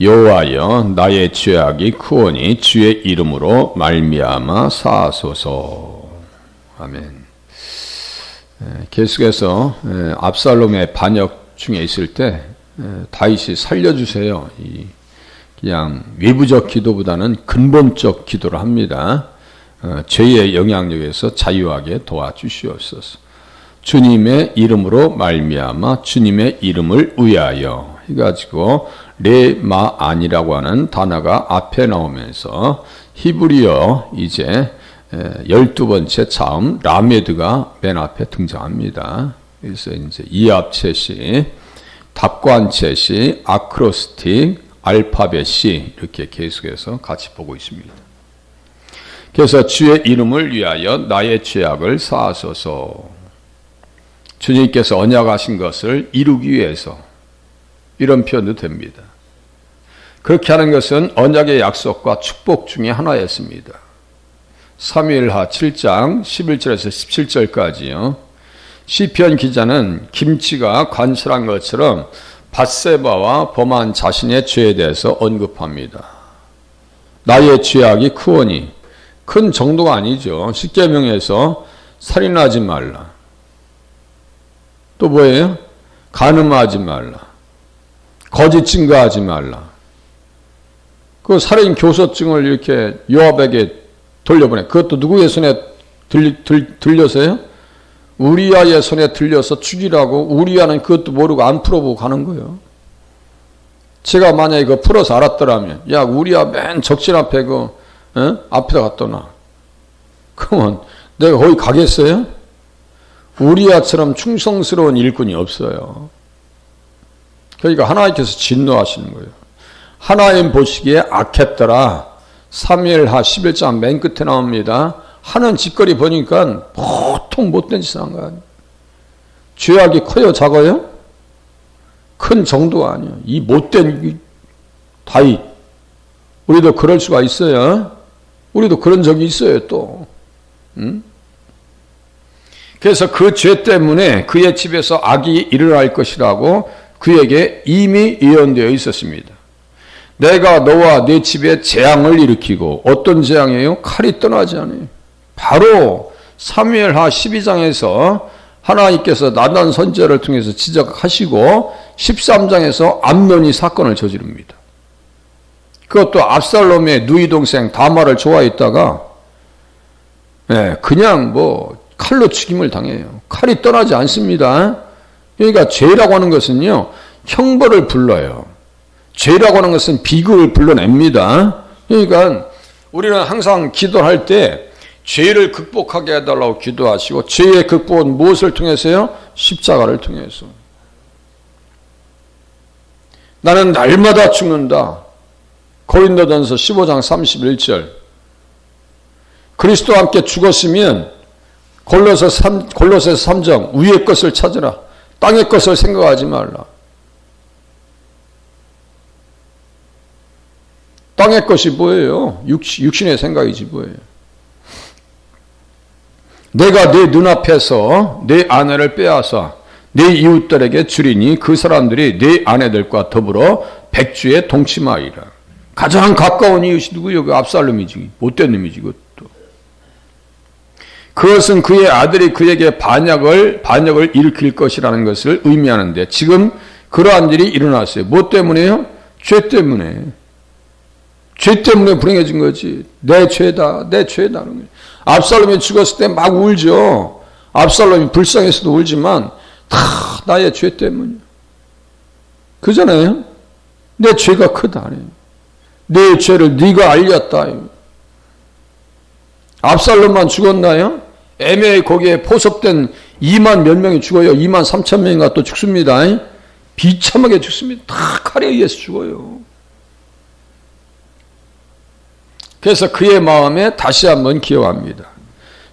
여호와여 나의 죄악이 크오니 주의 이름으로 말미암아 사하소서. 아멘. 계속해서 압살롬의 반역 중에 있을 때 다윗이 살려주세요. 그냥 외부적 기도보다는 근본적 기도를 합니다. 죄의 영향력에서 자유하게 도와주시옵소서. 주님의 이름으로 말미암아 주님의 이름을 위하여 해가지고 레마안이라고 하는 단어가 앞에 나오면서 히브리어 이제 12번째 자음 라메드가 맨 앞에 등장합니다. 그래서 이제 이합체시, 답관체시, 아크로스틱, 알파벳이 이렇게 계속해서 같이 보고 있습니다. 그래서 주의 이름을 위하여 나의 죄악을 사하소서. 주님께서 언약하신 것을 이루기 위해서 이런 표현도 됩니다. 그렇게 하는 것은 언약의 약속과 축복 중에 하나였습니다. 사무엘하 7장 11절에서 17절까지요. 시편 기자는 김치가 관찰한 것처럼 밧세바와 범한 자신의 죄에 대해서 언급합니다. 나의 죄악이 크오니, 큰 정도가 아니죠. 십계명에서 살인하지 말라. 또 뭐예요? 간음하지 말라. 거짓 증거하지 말라. 그 살인 교서증을 이렇게 요압에게 돌려보내. 그것도 누구의 손에 들려서요? 우리아의 손에 들려서 죽이라고. 우리아는 그것도 모르고 안 풀어보고 가는 거예요. 제가 만약에 그거 풀어서 알았더라면, 야, 우리아 맨 적신 앞에 앞에다 갖다 놔. 그러면 내가 거기 가겠어요? 우리아처럼 충성스러운 일꾼이 없어요. 그러니까 하나님께서 진노하시는 거예요. 하나님 보시기에 악했더라. 사무엘하 11장 맨 끝에 나옵니다. 하는 짓거리 보니까 보통 못된 짓을 한 거 아니에요. 죄악이 커요, 작아요? 큰 정도가 아니에요. 이 못된 다윗. 우리도 그럴 수가 있어요. 우리도 그런 적이 있어요, 또. 그래서 그 죄 때문에 그의 집에서 악이 일어날 것이라고 그에게 이미 예언되어 있었습니다. 내가 너와 네 집에 재앙을 일으키고, 어떤 재앙이에요? 칼이 떠나지 않아요. 바로 사무엘하 12장에서 하나님께서 나단 선지자를 통해서 지적하시고 13장에서 암논이 사건을 저지릅니다. 그것도 압살롬의 누이 동생 다말을 좋아했다가 그냥 칼로 죽임을 당해요. 칼이 떠나지 않습니다. 그러니까 죄라고 하는 것은요, 형벌을 불러요. 죄라고 하는 것은 비극을 불러냅니다. 그러니까 우리는 항상 기도할 때 죄를 극복하게 해달라고 기도하시고, 죄의 극복은 무엇을 통해서요? 십자가를 통해서. 나는 날마다 죽는다. 고린도전서 15장 31절. 그리스도와 함께 죽었으면 골로새 3장 위의 것을 찾으라. 땅의 것을 생각하지 말라. 땅의 것이 뭐예요? 육신의 생각이지 뭐예요? 내가 내 눈앞에서 내 아내를 빼앗아 내 이웃들에게 주리니 그 사람들이 내 아내들과 더불어 백주에 동침하리라. 가장 가까운 이웃이 누구예요? 그 압살롬이지. 못된 놈이지 그것도. 그것은 그의 아들이 그에게 반역을 일으킬 것이라는 것을 의미하는데, 지금 그러한 일이 일어났어요. 뭐 때문에요? 죄 때문에. 죄 때문에 불행해진 거지. 내 죄다, 내 죄다. 압살롬이 죽었을 때 막 울죠. 압살롬이 불쌍해서도 울지만 다 나의 죄 때문이야. 그잖아요. 내 죄가 크다. 내 죄를 네가 알렸다. 압살롬만 죽었나요? 애매히 거기에 포섭된 2만 몇 명이 죽어요. 2만 3천 명인가 또 죽습니다. 비참하게 죽습니다. 다 칼에 의해서 죽어요. 그래서 그의 마음에 다시 한번 기억합니다.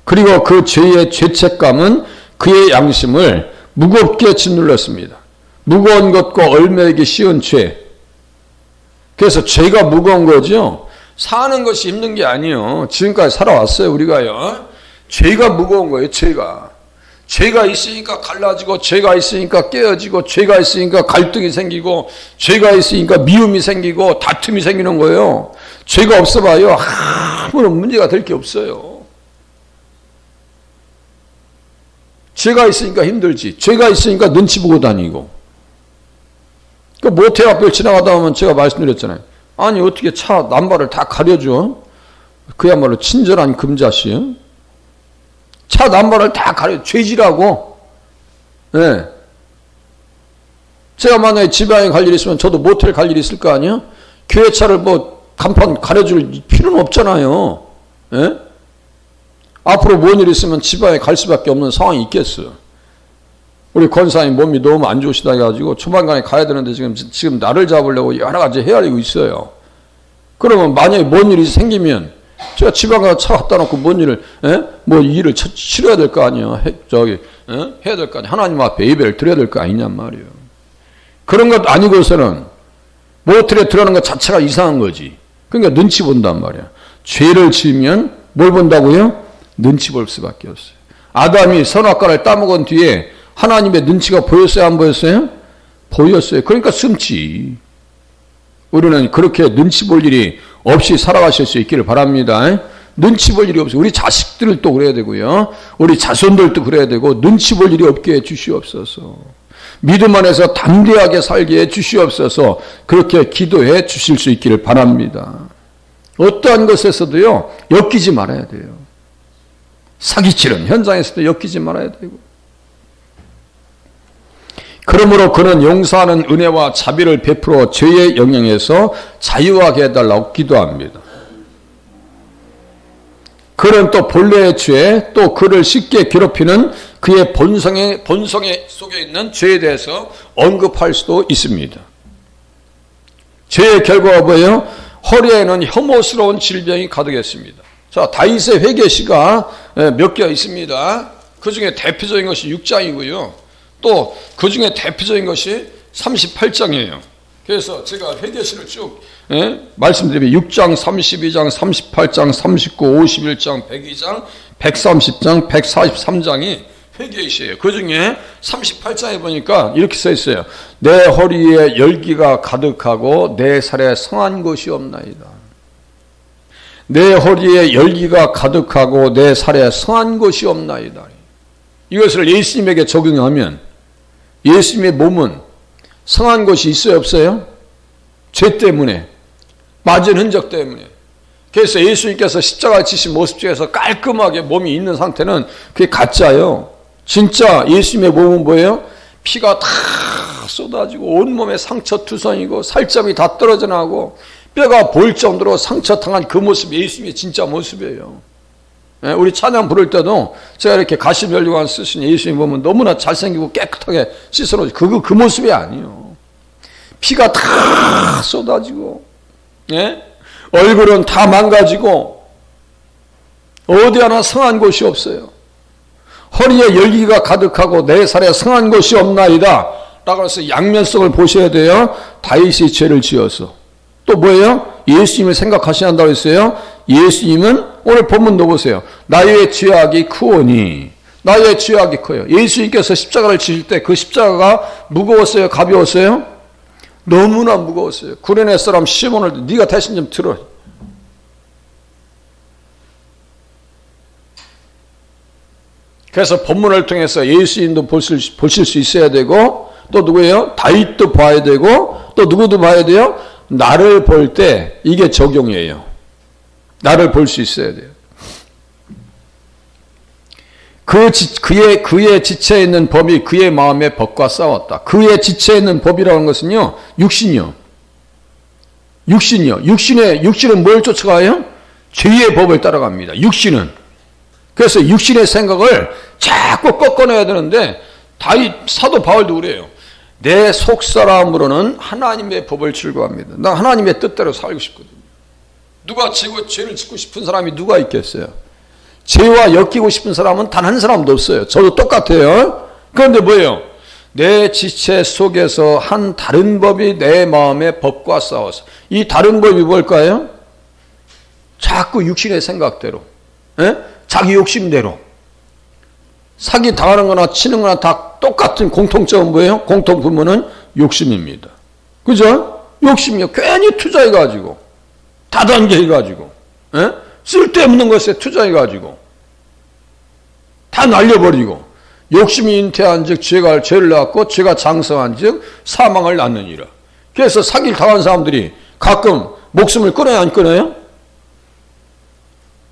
그리고 그 죄의 죄책감은 그의 양심을 무겁게 짓눌렀습니다. 무거운 것과 얽매이기 쉬운 죄. 그래서 죄가 무거운 거죠. 사는 것이 힘든 게 아니에요. 지금까지 살아왔어요, 우리가요. 죄가 무거운 거예요, 죄가. 죄가 있으니까 갈라지고, 죄가 있으니까 깨어지고, 죄가 있으니까 갈등이 생기고, 죄가 있으니까 미움이 생기고, 다툼이 생기는 거예요. 죄가 없어봐요. 아무런 문제가 될 게 없어요. 죄가 있으니까 힘들지. 죄가 있으니까 눈치 보고 다니고. 그 모태 앞을 지나가다 보면 제가 말씀드렸잖아요. 아니, 어떻게 차 남발을 다 가려줘? 그야말로 친절한 금자씨. 차 남발을 다 가려, 죄지라고. 네. 제가 만약에 지방에 갈 일이 있으면 저도 모텔 갈 일이 있을 거 아니에요? 교회 차를 뭐 간판 가려줄 필요는 없잖아요. 네? 앞으로 뭔 일 있으면 지방에 갈 수밖에 없는 상황이 있겠어요. 우리 권사님 몸이 너무 안 좋으시다 해가지고 조만간에 가야 되는데 지금 나를 잡으려고 여러 가지 헤아리고 있어요. 그러면 만약에 뭔 일이 생기면 제가 지방 가서 차 갖다 놓고 뭔 일을, 뭐 일을 치러야 될 거 아니에요. 해야 될 거 아니에요. 하나님 앞에 예배를 드려야 될 거 아니냔 말이에요. 그런 것 아니고서는 모텔에 들어가는 것 자체가 이상한 거지. 그러니까 눈치 본단 말이야. 죄를 지으면 뭘 본다고요? 눈치 볼 수밖에 없어요. 아담이 선악과를 따먹은 뒤에 하나님의 눈치가 보였어요? 안 보였어요? 보였어요. 그러니까 숨지. 우리는 그렇게 눈치 볼 일이 없이 살아가실 수 있기를 바랍니다. 눈치 볼 일이 없어요. 우리 자식들도 그래야 되고요. 우리 자손들도 그래야 되고, 눈치 볼 일이 없게 해 주시옵소서. 믿음 안에서 담대하게 살게 해 주시옵소서. 그렇게 기도해 주실 수 있기를 바랍니다. 어떠한 것에서도요, 엮이지 말아야 돼요. 사기치는 현장에서도 엮이지 말아야 되고. 그러므로 그는 용서하는 은혜와 자비를 베풀어 죄의 영향에서 자유하게 해달라고 기도합니다. 그는 또 본래의 죄, 또 그를 쉽게 괴롭히는 그의 본성의 속에 있는 죄에 대해서 언급할 수도 있습니다. 죄의 결과가 뭐예요? 허리에는 혐오스러운 질병이 가득했습니다. 자, 다윗의 회개시가 몇 개가 있습니다. 그 중에 대표적인 것이 6장이고요. 또 그 중에 대표적인 것이 38장이에요. 그래서 제가 회개시를 쭉 말씀드리면 6장, 32장, 38장, 39, 51장, 102장, 130장, 143장이 회개시예요. 그 중에 38장에 보니까 이렇게 써 있어요. 내 허리에 열기가 가득하고 내 살에 성한 것이 없나이다. 내 허리에 열기가 가득하고 내 살에 성한 것이 없나이다. 이것을 예수님에게 적용하면 예수님의 몸은 성한 것이 있어요, 없어요? 죄 때문에, 맞은 흔적 때문에. 그래서 예수님께서 십자가 지신 모습 중에서 깔끔하게 몸이 있는 상태는 그게 가짜예요. 진짜 예수님의 몸은 뭐예요? 피가 다 쏟아지고 온몸에 상처 투성이고 살점이 다 떨어져 나고 뼈가 보일 정도로 상처 당한 그 모습이 예수님의 진짜 모습이에요. 우리 찬양 부를 때도 제가 이렇게 가시면류관 쓰신 예수님 보면 너무나 잘생기고 깨끗하게 씻어놓지. 그 모습이 아니에요. 피가 다 쏟아지고, 얼굴은 다 망가지고, 어디 하나 성한 곳이 없어요. 허리에 열기가 가득하고 내 살에 성한 곳이 없나이다. 라고 해서 양면성을 보셔야 돼요. 다윗이 죄를 지어서. 또 뭐예요? 예수님을 생각하셔야 한다고 했어요. 예수님은 오늘 본문 넣어보세요. 나의 죄악이 크오니. 나의 죄악이 커요. 예수님께서 십자가를 지실 때 그 십자가가 무거웠어요? 가벼웠어요? 너무나 무거웠어요. 구레네 사람 시몬을 네가 대신 좀 들어. 그래서 본문을 통해서 예수님도 보실 수 있어야 되고, 또 누구예요? 다윗도 봐야 되고, 또 누구도 봐야 돼요? 나를 볼 때 이게 적용이에요. 나를 볼 수 있어야 돼요. 그의 지체에 있는 법이 그의 마음의 법과 싸웠다. 그의 지체에 있는 법이라는 것은요, 육신이요. 육신은 뭘 쫓아가요? 죄의 법을 따라갑니다. 육신은. 그래서 육신의 생각을 자꾸 꺾어내야 되는데, 사도 바울도 그래요. 내 속사람으로는 하나님의 법을 즐거워합니다. 나 하나님의 뜻대로 살고 싶거든요. 누가 죄를 짓고 싶은 사람이 누가 있겠어요? 죄와 엮이고 싶은 사람은 단 한 사람도 없어요. 저도 똑같아요. 그런데 뭐예요? 내 지체 속에서 한 다른 법이 내 마음의 법과 싸워서. 이 다른 법이 뭘까요? 자꾸 육신의 생각대로, 자기 욕심대로, 사기 당하는 거나 치는 거나 다 똑같은 공통점은 뭐예요? 공통분모는 욕심입니다. 그죠? 욕심이요. 괜히 투자해가지고, 다단계해가지고, 쓸데없는 것에 투자해가지고, 다 날려버리고, 욕심이 잉태한 즉 죄를 낳고 죄가 장성한 즉 사망을 낳느니라. 그래서 사기를 당한 사람들이 가끔 목숨을 끊어야 안 끊어요?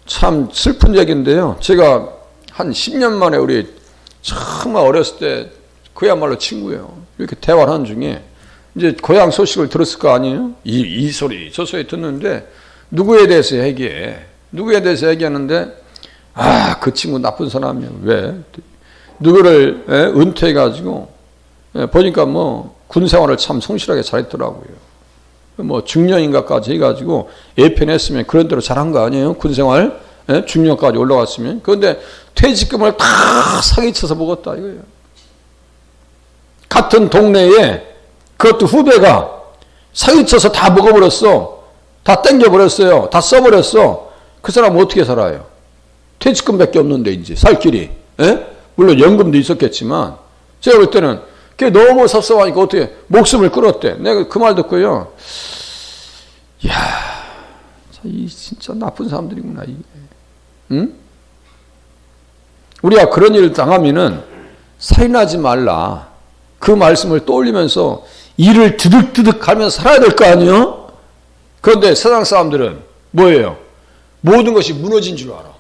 참 슬픈 얘기인데요. 제가 한 10년 만에 우리 정말 어렸을 때 그야말로 친구예요. 이렇게 대화를 하는 중에 이제 고향 소식을 들었을 거 아니에요? 이 소리 저 소리 듣는데 누구에 대해서 얘기해. 누구에 대해서 얘기하는데 그 친구 나쁜 사람이야. 왜? 누구를 은퇴해가지고 보니까 뭐 군생활을 참 성실하게 잘했더라고요. 뭐 중령인가까지 해가지고 예편했으면 그런 대로 잘한 거 아니에요? 군생활 중령까지 올라갔으면. 그런데 퇴직금을 다 사기쳐서 먹었다 이거예요. 같은 동네에 그것도 후배가 사기쳐서 다 먹어버렸어. 다 땡겨버렸어요. 다 써버렸어. 그 사람 어떻게 살아요? 퇴직금밖에 없는데 이제 살 길이. 물론 연금도 있었겠지만 제가 볼 때는 그게 너무 섭섭하니까 어떻게 목숨을 끊었대. 내가 그 말 듣고요. 이야, 이 진짜 나쁜 사람들이구나 이게. 응? 우리가 그런 일을 당하면은 살인하지 말라. 그 말씀을 떠올리면서 일을 드득드득 하면서 살아야 될 거 아니에요? 그런데 세상 사람들은 뭐예요? 모든 것이 무너진 줄 알아.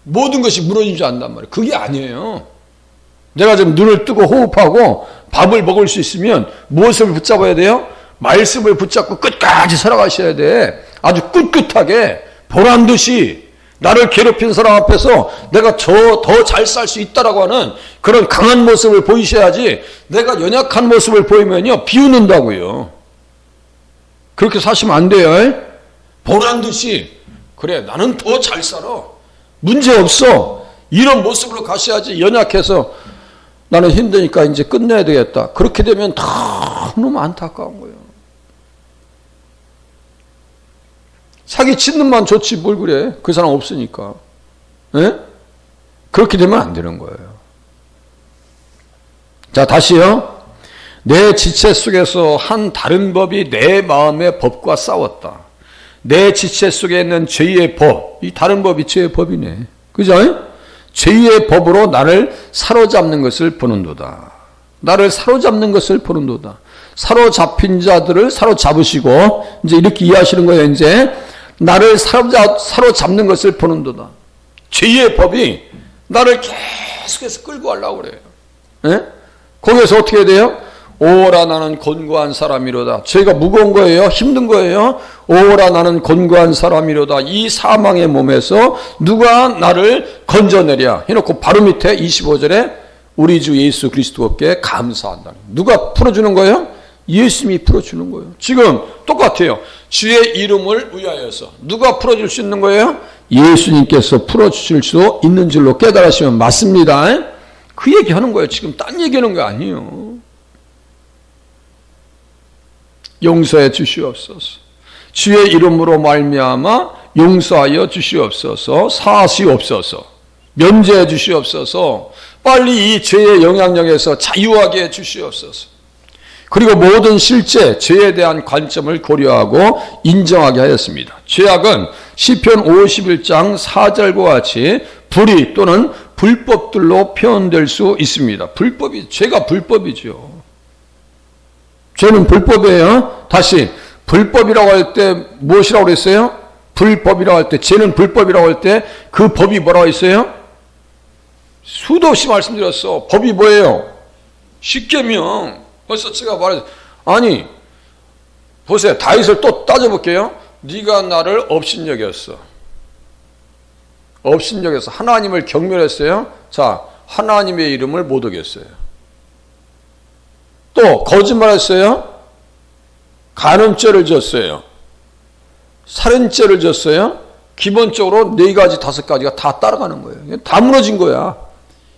모든 것이 무너진 줄 안단 말이에요. 그게 아니에요. 내가 지금 눈을 뜨고 호흡하고 밥을 먹을 수 있으면 무엇을 붙잡아야 돼요? 말씀을 붙잡고 끝까지 살아가셔야 돼. 아주 꿋꿋하게 보란 듯이 나를 괴롭힌 사람 앞에서 내가 더 잘 살 수 있다라고 하는 그런 강한 모습을 보이셔야지 내가 연약한 모습을 보이면요 비웃는다고요. 그렇게 사시면 안 돼요. 보란 듯이 그래 나는 더 잘 살아. 문제 없어. 이런 모습으로 가셔야지 연약해서 나는 힘드니까 이제 끝내야 되겠다. 그렇게 되면 너무 안타까운 거예요. 사기 치는 만 좋지 뭘 그래. 그 사람 없으니까. 그렇게 되면 안 되는 거예요. 자 다시요. 내 지체 속에서 한 다른 법이 내 마음의 법과 싸웠다. 내 지체 속에 있는 죄의 법. 이 다른 법이 죄의 법이네. 그죠? 죄의 법으로 나를 사로잡는 것을 보는도다. 나를 사로잡는 것을 보는도다. 사로잡힌 자들을 사로잡으시고 이제 이렇게 이해하시는 거예요. 이제 나를 사로잡는 것을 보는도다. 죄의 법이 나를 계속해서 끌고 가려고 그래요. 거기에서 어떻게 돼요? 오라 나는 곤고한 사람이로다. 죄가 무거운 거예요? 힘든 거예요? 오라 나는 곤고한 사람이로다. 이 사망의 몸에서 누가 나를 건져내랴 해놓고 바로 밑에 25절에 우리 주 예수 그리스도께 감사한다. 누가 풀어주는 거예요? 예수님이 풀어주는 거예요. 지금 똑같아요. 주의 이름을 위하여서 누가 풀어줄 수 있는 거예요? 예수님께서 풀어주실 수 있는 줄로 깨달으시면 맞습니다. 그 얘기하는 거예요. 지금 딴 얘기하는 거 아니에요. 용서해 주시옵소서. 주의 이름으로 말미암아 용서하여 주시옵소서. 사하시옵소서. 면제해 주시옵소서. 빨리 이 죄의 영향력에서 자유하게 해 주시옵소서. 그리고 모든 실제 죄에 대한 관점을 고려하고 인정하게 하였습니다. 죄악은 시편 51장 4절과 같이 불의 또는 불법들로 표현될 수 있습니다. 죄가 불법이죠. 죄는 불법이에요. 다시 불법이라고 할 때 무엇이라고 그랬어요? 불법이라고 할 때, 죄는 불법이라고 할 때 그 법이 뭐라고 했어요? 수도 없이 말씀드렸어. 법이 뭐예요? 십계명. 벌써 제가 말했어요. 아니 보세요. 다윗을 또 따져볼게요. 네가 나를 업신여겼어. 업신여겼어. 하나님을 경멸했어요. 자, 하나님의 이름을 못 어겼어요. 또 거짓말했어요. 간음죄를 졌어요. 살인죄를 졌어요. 기본적으로 4가지 5가지가 다 따라가는 거예요. 다 무너진 거야.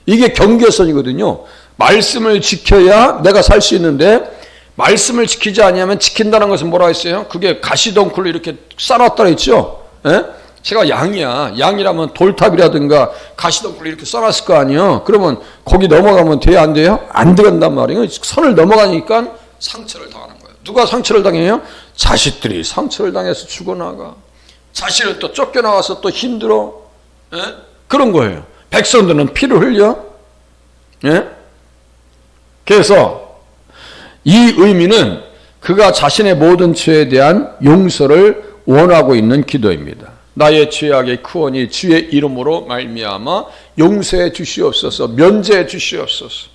이게 경계선이거든요. 말씀을 지켜야 내가 살 수 있는데 말씀을 지키지 아니하면 지킨다는 것은 뭐라 했어요? 그게 가시덩굴로 이렇게 쌓아놨다 했죠. 제가 양이야. 양이라면 돌탑이라든가 가시덤불 이렇게 써놨을 거 아니에요. 그러면 거기 넘어가면 돼요, 안 돼요? 안 들어간단 말이에요. 선을 넘어가니까 상처를 당하는 거예요. 누가 상처를 당해요? 자식들이 상처를 당해서 죽어나가. 자식은 또 쫓겨나가서 또 힘들어. 예? 그런 거예요. 백성들은 피를 흘려. 예? 그래서 이 의미는 그가 자신의 모든 죄에 대한 용서를 원하고 있는 기도입니다. 나의 죄악의 크오니 주의 이름으로 말미암아 용서해 주시옵소서, 면제해 주시옵소서.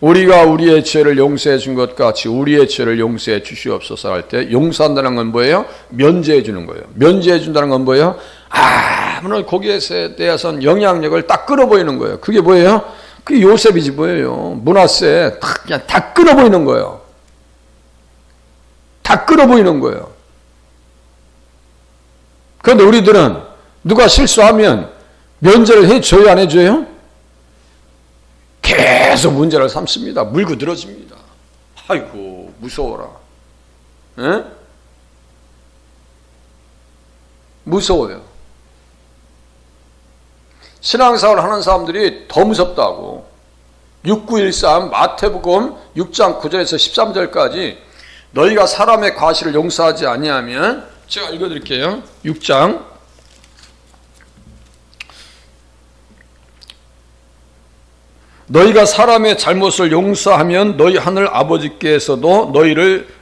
우리가 우리의 죄를 용서해 준 것 같이 우리의 죄를 용서해 주시옵소서 할 때 용서한다는 건 뭐예요? 면제해 주는 거예요. 면제해 준다는 건 뭐예요? 아무런 거기에 대해서는 영향력을 딱 끌어보이는 거예요. 그게 뭐예요? 그게 요셉이지 뭐예요. 므낫세 그냥 다 끌어보이는 거예요. 다 끌어보이는 거예요. 그런데 우리들은 누가 실수하면 면제를 해줘요, 안 해줘요? 계속 문제를 삼습니다. 물고 늘어집니다. 아이고 무서워라. 에? 무서워요. 신앙생활을 하는 사람들이 더 무섭다고. 6913 마태복음 6장 9절에서 13절까지 너희가 사람의 과실을 용서하지 아니하면, 제가 읽어드릴게요. 6장 너희가 사람의 잘못을 용서하면 너희 하늘 아버지께서도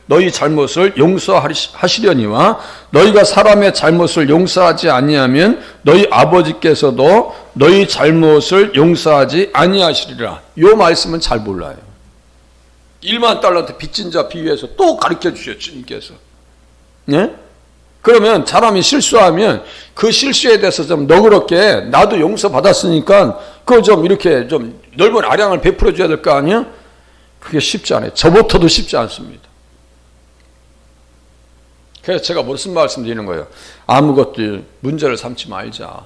너희 잘못을 용서하시려니와 너희가 사람의 잘못을 용서하지 아니하면 너희 아버지께서도 너희 잘못을 용서하지 아니하시리라. 이 말씀은 잘 몰라요. 1만 달란트 빚진 자 비유해서 또 가르쳐 주셔요, 주님께서. 네? 그러면 사람이 실수하면 그 실수에 대해서 좀 너그럽게 나도 용서받았으니까 그거 좀 이렇게 좀 넓은 아량을 베풀어 줘야 될 거 아니야? 그게 쉽지 않아요. 저부터도 쉽지 않습니다. 그래서 제가 무슨 말씀 드리는 거예요? 아무것도 문제를 삼지 말자.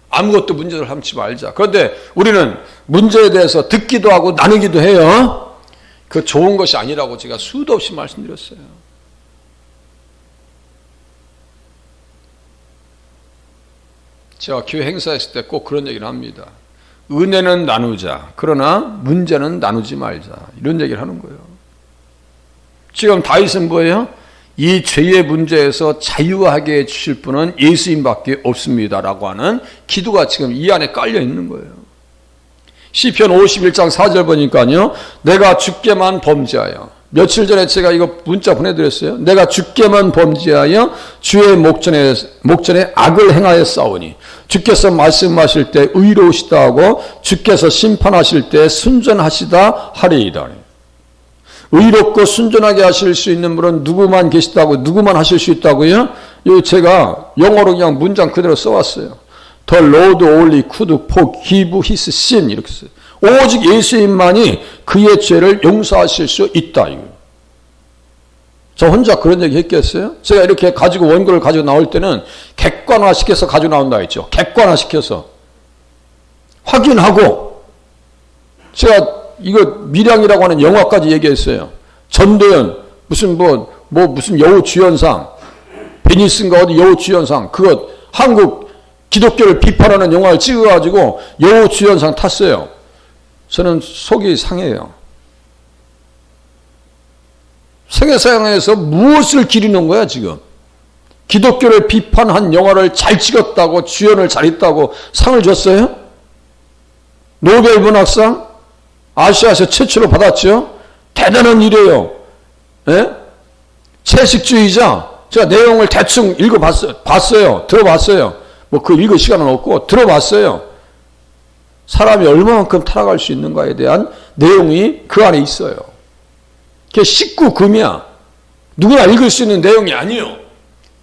아무것도 문제를 삼지 말자. 그런데 우리는 문제에 대해서 듣기도 하고 나누기도 해요. 그 좋은 것이 아니라고 제가 수도 없이 말씀드렸어요. 제가 교회 행사했을 때 꼭 그런 얘기를 합니다. 은혜는 나누자. 그러나 문제는 나누지 말자. 이런 얘기를 하는 거예요. 지금 다윗은 뭐예요? 이 죄의 문제에서 자유하게 해주실 분은 예수님밖에 없습니다라고 하는 기도가 지금 이 안에 깔려 있는 거예요. 시편 51장 4절 보니까요. 내가 주께만 범죄하여, 며칠 전에 제가 이거 문자 보내드렸어요. 내가 주께만 범죄하여 주의 목전에 악을 행하여 싸우니 주께서 말씀하실 때 의로우시다 하고 주께서 심판하실 때 순전하시다 하리이다. 의롭고 순전하게 하실 수 있는 분은 누구만 계시다고, 누구만 하실 수 있다고요? 이거 제가 영어로 그냥 문장 그대로 써왔어요. The Lord only could forgive his sin, 이렇게 써요. 오직 예수님만이 그의 죄를 용서하실 수 있다. 이거. 저 혼자 그런 얘기 했겠어요? 제가 이렇게 가지고 원고를 가지고 나올 때는 객관화시켜서 가지고 나온다 했죠. 객관화시켜서 확인하고, 제가 이거 밀양이라고 하는 영화까지 얘기했어요. 전도연 무슨 여우 주연상, 베니스인가 어디 여우 주연상, 그거 한국 기독교를 비판하는 영화를 찍어가지고 여우 주연상 탔어요. 저는 속이 상해요. 세계사상에서 무엇을 기리는 거야 지금? 기독교를 비판한 영화를 잘 찍었다고, 주연을 잘했다고 상을 줬어요? 노벨 문학상 아시아에서 최초로 받았죠. 대단한 일이에요. 예? 채식주의자. 제가 내용을 대충 봤어요. 들어봤어요. 뭐 그 읽을 시간은 없고 들어봤어요. 사람이 얼마만큼 타락할 수 있는가에 대한 내용이 그 안에 있어요. 그게 19금이야. 누구나 읽을 수 있는 내용이 아니에요.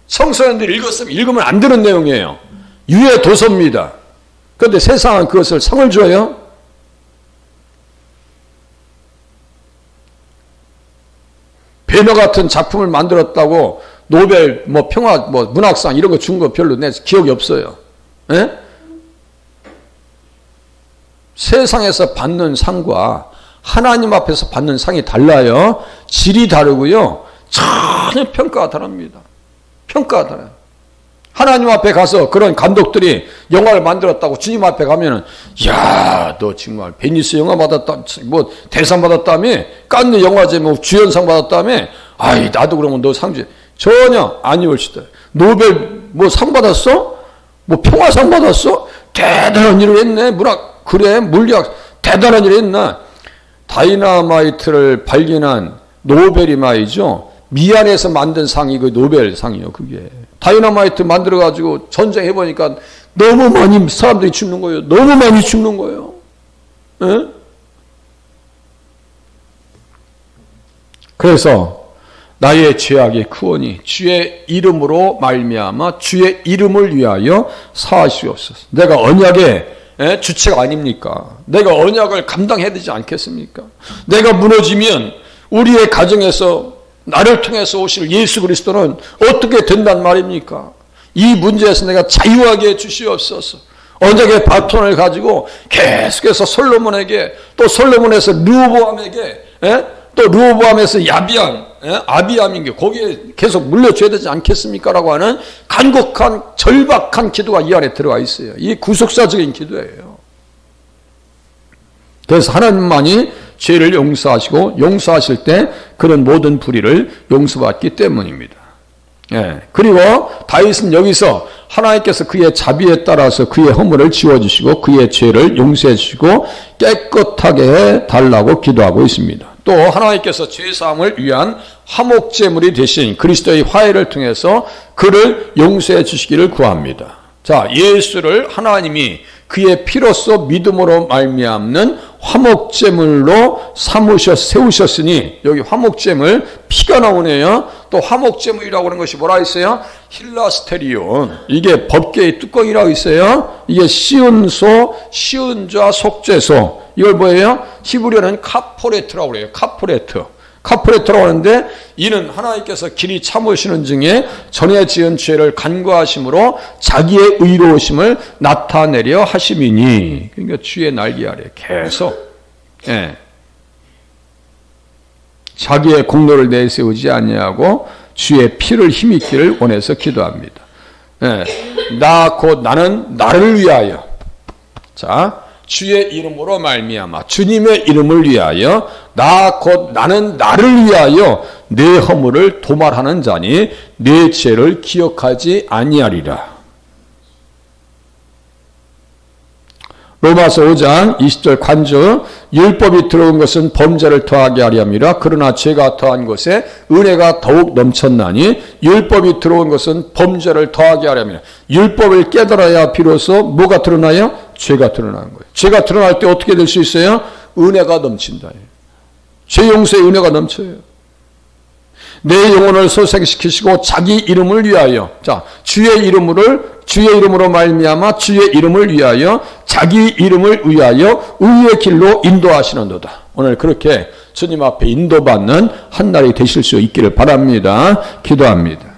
청소년들이 읽으면 안 되는 내용이에요. 유해 도서입니다. 그런데 세상은 그것을 상을 줘요. 배너 같은 작품을 만들었다고 노벨 평화 문학상 이런 거 준 거 별로 내 기억이 없어요. 에? 세상에서 받는 상과 하나님 앞에서 받는 상이 달라요. 질이 다르고요. 전혀 전혀 평가가 다릅니다. 평가가 달라요. 하나님 앞에 가서 그런 감독들이 영화를 만들었다고 주님 앞에 가면은, 야, 너 정말 베니스 영화 받았다, 뭐 대상 받았다며, 깐느 영화제 뭐 주연상 받았다며, 아이, 나도 그러면 너 상 주. 전혀 아니올시다. 노벨 뭐 상 받았어? 뭐 평화상 받았어? 대단한 일을 했네. 그래, 물리학 대단한 일을 했나? 다이너마이트를 발견한 노벨이 말이죠. 미안해서 만든 상이 그 노벨상이요, 그게. 다이너마이트 만들어가지고 전쟁해보니까 너무 많이 사람들이 죽는 거예요. 너무 많이 죽는 거예요. 에? 그래서 나의 죄악의 크오니 주의 이름으로 말미암아 주의 이름을 위하여 사하시옵소서. 내가 언약의 주체가 아닙니까? 내가 언약을 감당해야 되지 않겠습니까? 내가 무너지면 우리의 가정에서 나를 통해서 오실 예수 그리스도는 어떻게 된단 말입니까? 이 문제에서 내가 자유하게 해주시옵소서. 언약의 바톤을 가지고 계속해서 솔로몬에게, 또 솔로몬에서 르호보암에게, 또 르호보암에서 야비암, 아비암인게 거기에 계속 물려줘야 되지 않겠습니까? 라고 하는 간곡한 절박한 기도가 이 안에 들어가 있어요. 이 구속사적인 기도예요. 그래서 하나님만이 죄를 용서하시고 용서하실 때 그런 모든 불의를 용서받기 때문입니다. 예. 그리고 다윗은 여기서 하나님께서 그의 자비에 따라서 그의 허물을 지워주시고 그의 죄를 용서해 주시고 깨끗하게 해달라고 기도하고 있습니다. 또 하나님께서 죄사함을 위한 화목제물이 되신 그리스도의 화해를 통해서 그를 용서해 주시기를 구합니다. 자, 예수를 하나님이 그의 피로써 믿음으로 말미암는 화목제물로 세우셨으니, 여기 화목제물 피가 나오네요. 또 화목제물이라고 하는 것이 뭐라 있어요? 힐라스테리온. 이게 법궤의 뚜껑이라고 있어요. 이게 시은소, 시은좌, 속죄소. 이걸 뭐예요? 히브리어는 카포레트라고 그래요. 카포레트라고 하는데, 이는 하나님께서 길이 참으시는 중에 전에 지은 죄를 간과하심으로 자기의 의로우심을 나타내려 하심이니. 그러니까 주의 날개 아래 계속 자기의 공로를 내세우지 아니하고 주의 피를 힘입기를 원해서 기도합니다. 나는 나를 위하여. 자, 주의 이름으로 말미암아 주님의 이름을 위하여 나는 나를 위하여 내 허물을 도말하는 자니 내 죄를 기억하지 아니하리라. 로마서 5장 20절 간주, 율법이 들어온 것은 범죄를 더하게 하려 함이라. 그러나 죄가 더한 것에 은혜가 더욱 넘쳤나니 율법이 들어온 것은 범죄를 더하게 하려 함이라. 율법을 깨달아야 비로소 뭐가 드러나요? 죄가 드러나는 거예요. 죄가 드러날 때 어떻게 될 수 있어요? 은혜가 넘친다. 죄 용서의 은혜가 넘쳐요. 내 영혼을 소생시키시고 자기 이름을 위하여, 자, 주의 이름으로 말미암아 주의 이름을 위하여 자기 이름을 위하여 의의 길로 인도하시는도다. 오늘 그렇게 주님 앞에 인도받는 한 날이 되실 수 있기를 바랍니다. 기도합니다.